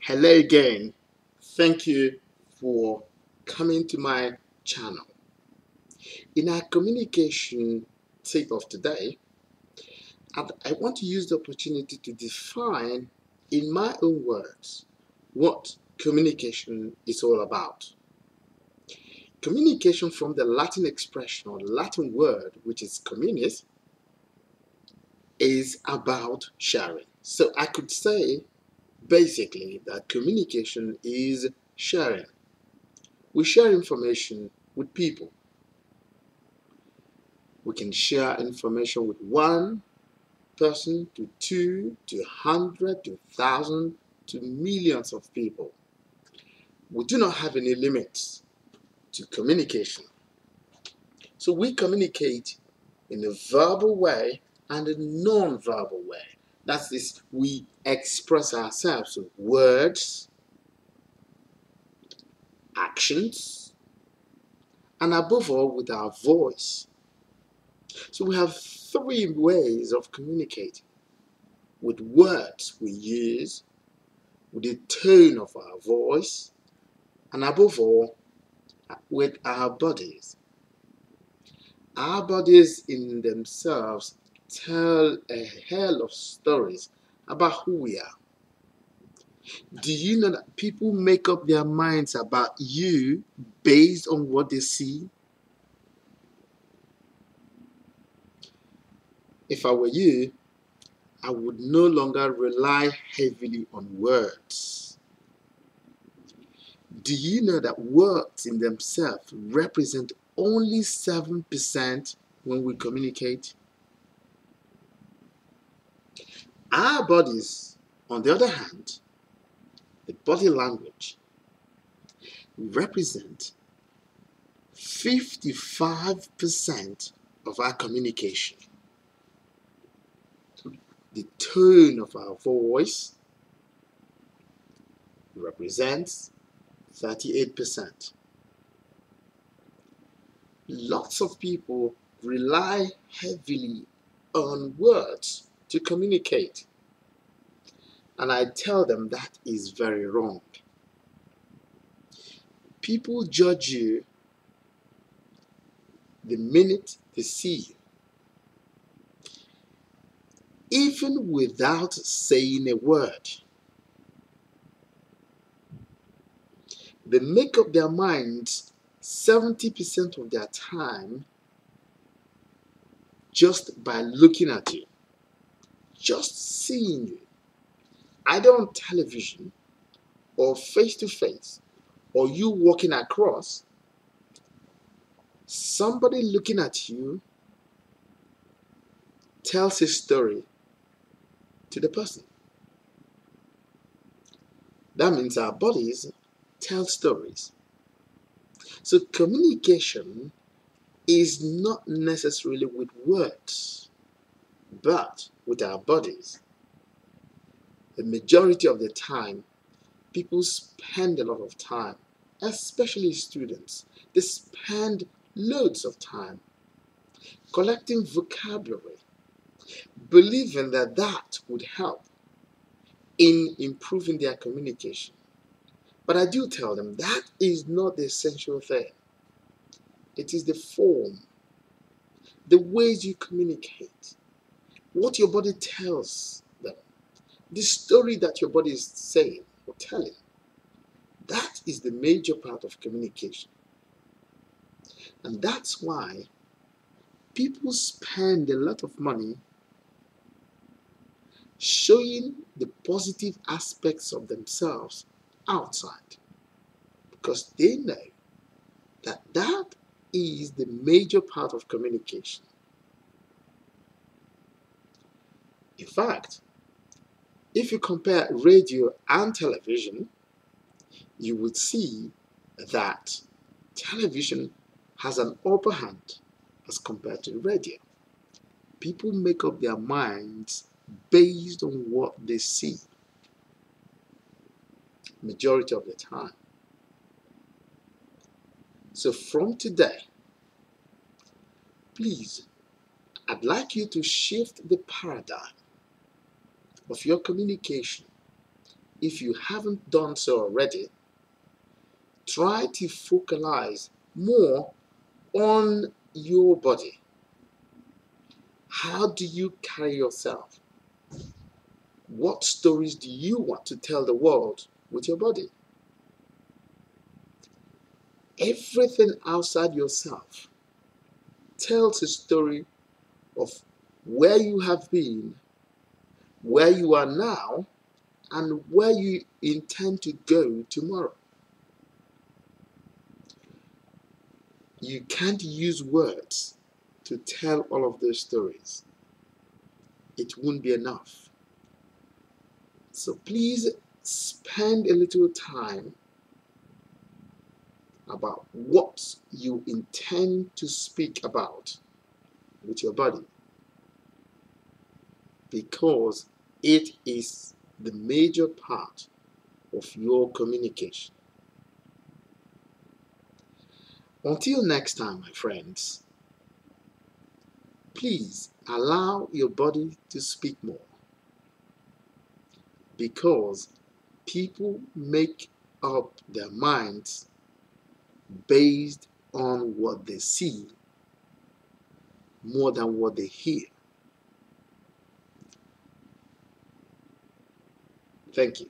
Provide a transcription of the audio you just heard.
Hello again. Thank you for coming to my channel. In our communication tip of today, I want to use the opportunity to define, in my own words, what communication is all about. Communication, from the Latin expression or Latin word, which is communis, is about sharing. So I could say basically that communication is sharing. We share information with people. We can share information with one person to two to 100 to 1,000 to millions of people. We do not have any limits to communication. So we communicate in a verbal way and a non-verbal way. That is, we express ourselves with words, actions, and above all with our voice. So we have three ways of communicating: with words we use, with the tone of our voice, and above all, with our bodies. Our bodies in themselves tell a hell of stories about who we are. Do you know that people make up their minds about you based on what they see? If I were you, I would no longer rely heavily on words. Do you know that words in themselves represent only 7% when we communicate? Our bodies, on the other hand, the body language, represent 55% of our communication. The tone of our voice represents 38%. Lots of people rely heavily on words to communicate, and I tell them that is very wrong. People judge you the minute they see you, even without saying a word. They make up their minds 70% of their time just by looking at you, just seeing you, either on television or face to face, or you walking across. Somebody looking at you tells a story to the person. That means our bodies tell stories. So communication is not necessarily with words, but with our bodies. The majority of the time, people spend a lot of time, especially students. They spend loads of time collecting vocabulary, believing that that would help in improving their communication. But I do tell them that is not the essential thing. It is the form, the ways you communicate, what your body tells them, the story that your body is saying or telling. That is the major part of communication. And that's why people spend a lot of money showing the positive aspects of themselves outside, because they know that that is the major part of communication. In fact, if you compare radio and television, you would see that television has an upper hand as compared to radio. People make up their minds based on what they see majority of the time. So from today, please, I'd like you to shift the paradigm of your communication if you haven't done so already, try to focalize more on your body. How do you carry yourself? What stories do you want to tell the world with your body? Everything outside yourself tells a story of where you have been, where you are now, and where you intend to go tomorrow. You can't use words to tell all of those stories. It won't be enough. So please spend a little time about what you intend to speak about with your body, because it is the major part of your communication. Until next time, my friends, please allow your body to speak more, because people make up their minds based on what they see more than what they hear. Thank you.